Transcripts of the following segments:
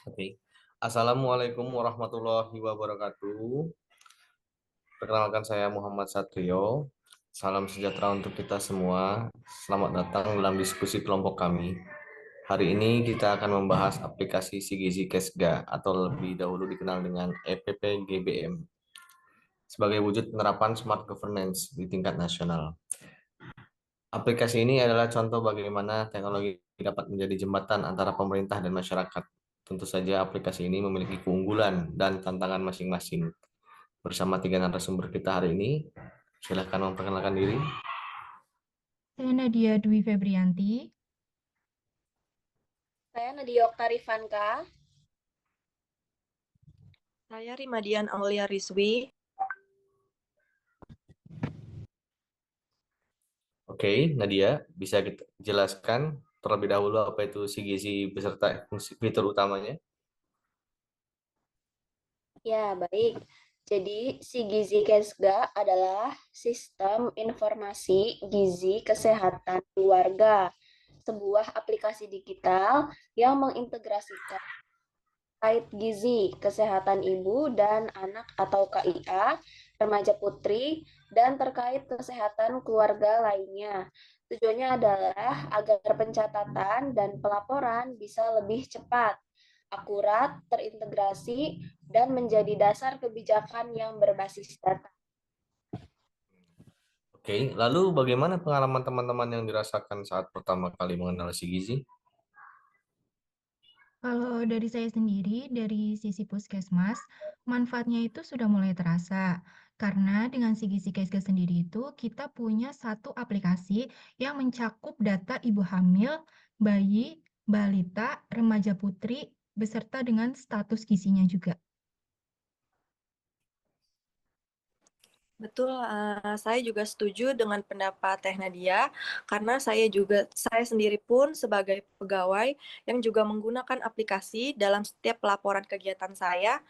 Oke. Assalamualaikum warahmatullahi wabarakatuh. Perkenalkan saya Muhammad Satrio. Salam sejahtera untuk kita semua. Selamat datang dalam diskusi kelompok kami. Hari ini kita akan membahas aplikasi Sigizi Kesga atau lebih dahulu dikenal dengan EPP-GBM sebagai wujud penerapan smart governance di tingkat nasional. Aplikasi ini adalah contoh bagaimana teknologi dapat menjadi jembatan antara pemerintah dan masyarakat. Tentu saja aplikasi ini memiliki keunggulan dan tantangan masing-masing. Bersama tiga narasumber kita hari ini, silahkan memperkenalkan diri. Saya Nadia Dwi Febrianti. Saya Nadia Oktarifanka. Saya Rimadian Aulia Rizwi. Oke, Nadia, bisa kita jelaskan terlebih dahulu apa itu CGC beserta fungsi fitur utamanya? Ya, baik. Jadi, si Gizi Kesga adalah sistem informasi gizi kesehatan keluarga, sebuah aplikasi digital yang mengintegrasikan terkait gizi, kesehatan ibu dan anak atau KIA, remaja putri, dan terkait kesehatan keluarga lainnya. Tujuannya adalah agar pencatatan dan pelaporan bisa lebih cepat, akurat, terintegrasi, dan menjadi dasar kebijakan yang berbasis data. Oke, lalu bagaimana pengalaman teman-teman yang dirasakan saat pertama kali mengenal CGC? Kalau dari saya sendiri, dari sisi puskesmas, manfaatnya itu sudah mulai terasa. Karena dengan Sigisi Kesga sendiri itu, kita punya satu aplikasi yang mencakup data ibu hamil, bayi, balita, remaja putri, beserta dengan status gizinya juga. Betul, saya juga setuju dengan pendapat Teh Nadia, karena saya sendiri pun sebagai pegawai yang juga menggunakan aplikasi dalam setiap pelaporan kegiatan saya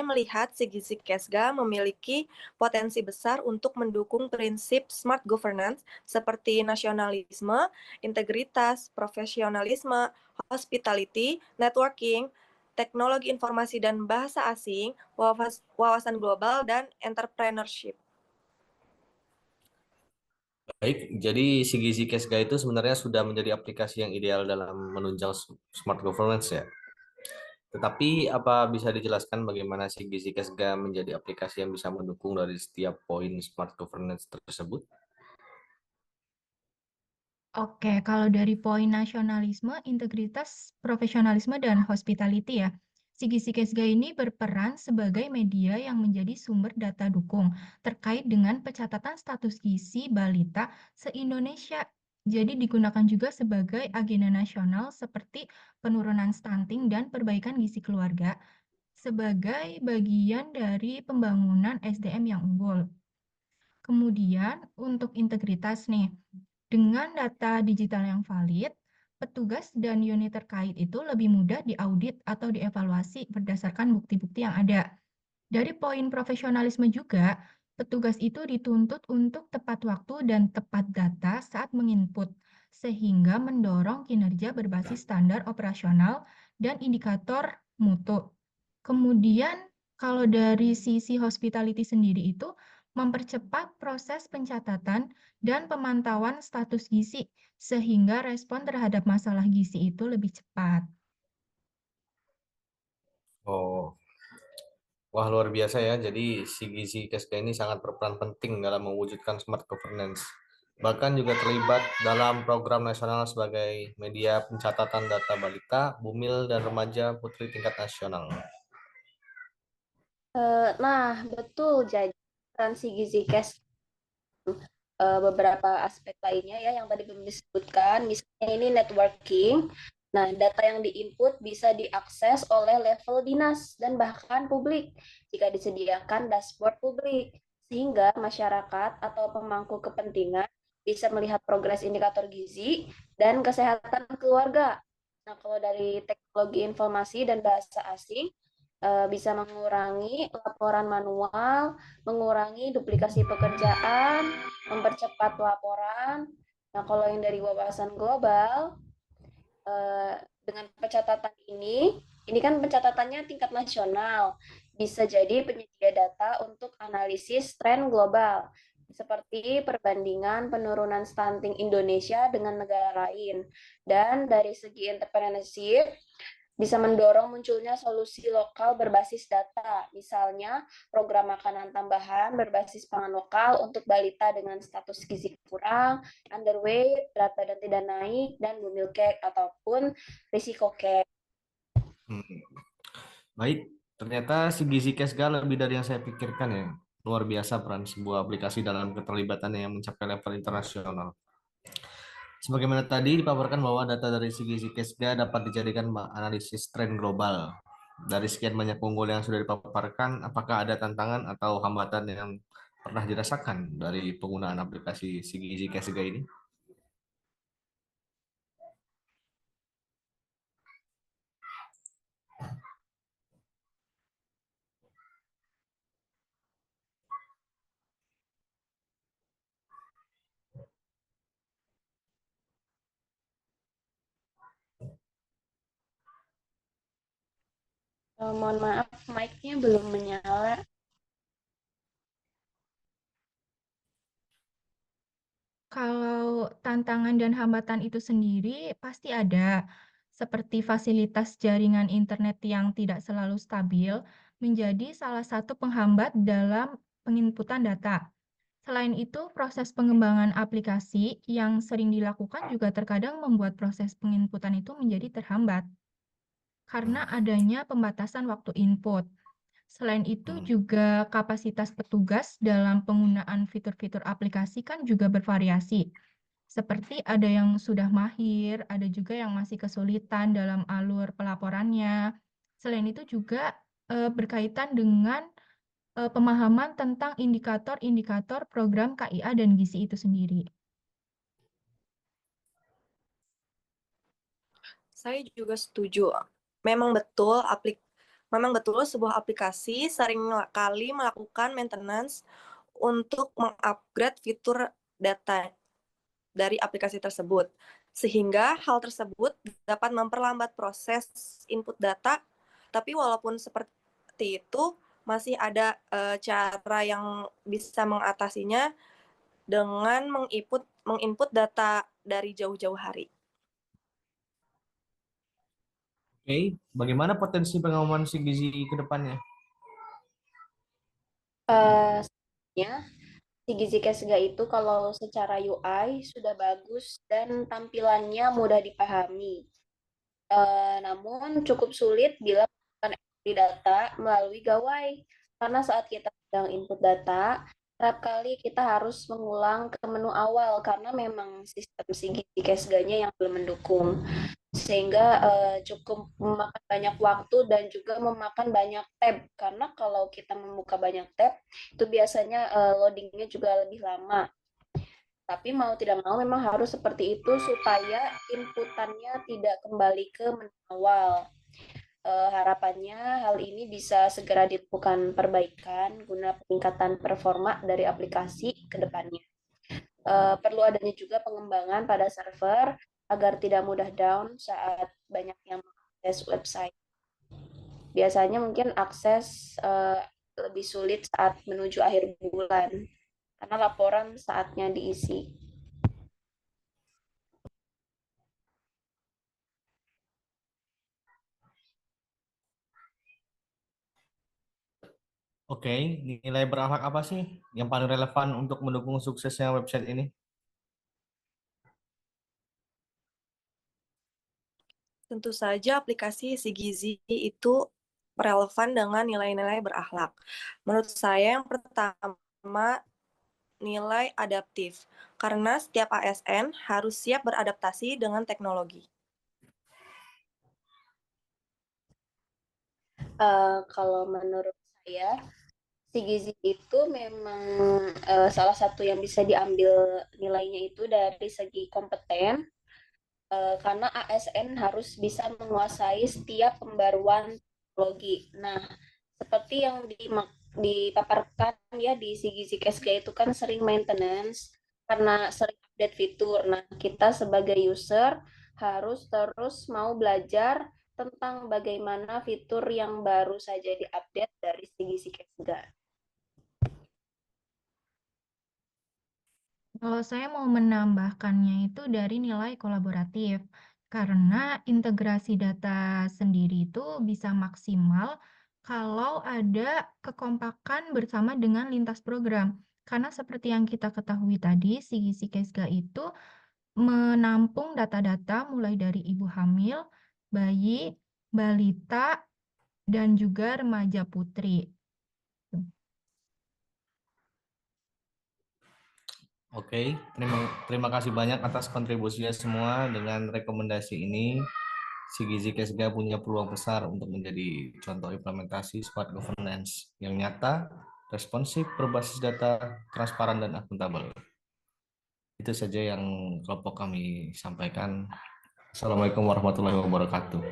melihat Sigisi Kesga memiliki potensi besar untuk mendukung prinsip smart governance seperti nasionalisme, integritas, profesionalisme, hospitality, networking, teknologi informasi dan bahasa asing, wawasan global, dan entrepreneurship. Baik, jadi CGC Kesga itu sebenarnya sudah menjadi aplikasi yang ideal dalam menunjang smart governance ya. Tetapi apa bisa dijelaskan bagaimana CGC Kesga menjadi aplikasi yang bisa mendukung dari setiap poin smart governance tersebut? Oke, kalau dari poin nasionalisme, integritas, profesionalisme, dan hospitality ya, Sigisi Kesga ini berperan sebagai media yang menjadi sumber data dukung terkait dengan pencatatan status gizi balita se-Indonesia. Jadi digunakan juga sebagai agenda nasional seperti penurunan stunting dan perbaikan gizi keluarga sebagai bagian dari pembangunan SDM yang unggul. Kemudian untuk integritas nih, dengan data digital yang valid, petugas dan unit terkait itu lebih mudah diaudit atau dievaluasi berdasarkan bukti-bukti yang ada. Dari poin profesionalisme juga, petugas itu dituntut untuk tepat waktu dan tepat data saat menginput, sehingga mendorong kinerja berbasis standar operasional dan indikator mutu. Kemudian, kalau dari sisi hospitality sendiri itu, mempercepat proses pencatatan dan pemantauan status gizi, sehingga respon terhadap masalah gizi itu lebih cepat. Oh, wah luar biasa ya. Jadi si Gizi Keska ini sangat berperan penting dalam mewujudkan smart governance. Bahkan juga terlibat dalam program nasional sebagai media pencatatan data balita, bumil, dan remaja putri tingkat nasional. Nah, betul. Jadi, peran si Gizi Kes beberapa aspek lainnya ya yang tadi belum disebutkan, misalnya ini networking. Nah, data yang diinput bisa diakses oleh level dinas dan bahkan publik jika disediakan dashboard publik, sehingga masyarakat atau pemangku kepentingan bisa melihat progres indikator gizi dan kesehatan keluarga. Nah, kalau dari teknologi informasi dan bahasa asing, bisa mengurangi laporan manual, mengurangi duplikasi pekerjaan, mempercepat laporan. Nah, kalau yang dari wawasan global, dengan pencatatan ini Ini kan pencatatannya tingkat nasional, bisa jadi penyedia data untuk analisis tren global, seperti perbandingan penurunan stunting Indonesia dengan negara lain. Dan dari segi entrepreneurship, bisa mendorong munculnya solusi lokal berbasis data, misalnya program makanan tambahan berbasis pangan lokal untuk balita dengan status gizi kurang, underweight, berat badan tidak naik, dan bumil cake ataupun risiko cake. Hmm. Baik, ternyata si Gizi Kesga lebih dari yang saya pikirkan ya. Luar biasa peran sebuah aplikasi dalam keterlibatannya yang mencapai level internasional. Sebagaimana tadi dipaparkan bahwa data dari si Gizi Kesga dapat dijadikan analisis tren global. Dari sekian banyak unggul yang sudah dipaparkan, apakah ada tantangan atau hambatan yang pernah dirasakan dari penggunaan aplikasi si Gizi Kesga ini? Mohon maaf, mic-nya belum menyala. Kalau tantangan dan hambatan itu sendiri pasti ada, seperti fasilitas jaringan internet yang tidak selalu stabil menjadi salah satu penghambat dalam penginputan data. Selain itu, proses pengembangan aplikasi yang sering dilakukan juga terkadang membuat proses penginputan itu menjadi terhambat karena adanya pembatasan waktu input. Selain itu juga kapasitas petugas dalam penggunaan fitur-fitur aplikasi kan juga bervariasi. Seperti ada yang sudah mahir, ada juga yang masih kesulitan dalam alur pelaporannya. Selain itu juga berkaitan dengan pemahaman tentang indikator-indikator program KIA dan gizi itu sendiri. Saya juga setuju. Memang betul sebuah aplikasi sering kali melakukan maintenance untuk mengupgrade fitur data dari aplikasi tersebut. Sehingga hal tersebut dapat memperlambat proses input data, tapi walaupun seperti itu, masih ada cara yang bisa mengatasinya dengan menginput data dari jauh-jauh hari. Oke, bagaimana potensi pengembangan si Gizi ke depannya? Sebenarnya, si Gizi Kesga itu kalau secara UI sudah bagus dan tampilannya mudah dipahami. Namun cukup sulit bila menggunakan entry data melalui gawai. Karena saat kita sedang input data, kerap kali kita harus mengulang ke menu awal karena memang sistem si Gizi Kesganya yang belum mendukung. Sehingga cukup memakan banyak waktu dan juga memakan banyak tab. Karena kalau kita membuka banyak tab, itu biasanya loadingnya juga lebih lama. Tapi mau tidak mau memang harus seperti itu supaya inputannya tidak kembali ke menu awal. Harapannya hal ini bisa segera dilakukan perbaikan guna peningkatan performa dari aplikasi ke depannya. Perlu adanya juga pengembangan pada server agar tidak mudah down saat banyak yang mengakses website. Biasanya mungkin akses lebih sulit saat menuju akhir bulan karena laporan saatnya diisi. Oke, nilai berakhlak apa sih yang paling relevan untuk mendukung suksesnya website ini? Tentu saja aplikasi si Gizi itu relevan dengan nilai-nilai berakhlak. Menurut saya yang pertama nilai adaptif, karena setiap ASN harus siap beradaptasi dengan teknologi. Kalau menurut saya, si gizi itu memang salah satu yang bisa diambil nilainya itu dari segi kompeten, karena ASN harus bisa menguasai setiap pembaruan teknologi. Nah, seperti yang dipaparkan ya di si gizi KSG itu kan sering maintenance karena sering update fitur. Nah, kita sebagai user harus terus mau belajar tentang bagaimana fitur yang baru saja diupdate dari CGC Kesga. Kalau saya mau menambahkannya itu dari nilai kolaboratif, karena integrasi data sendiri itu bisa maksimal kalau ada kekompakan bersama dengan lintas program. Karena seperti yang kita ketahui tadi, CGC Kesga itu menampung data-data mulai dari ibu hamil, bayi, balita, dan juga remaja putri. Oke, terima kasih banyak atas kontribusinya semua. Dengan rekomendasi ini, Gizi Kesga punya peluang besar untuk menjadi contoh implementasi smart governance yang nyata, responsif, berbasis data, transparan, dan akuntabel. Itu saja yang kelompok kami sampaikan. Assalamualaikum warahmatullahi wabarakatuh.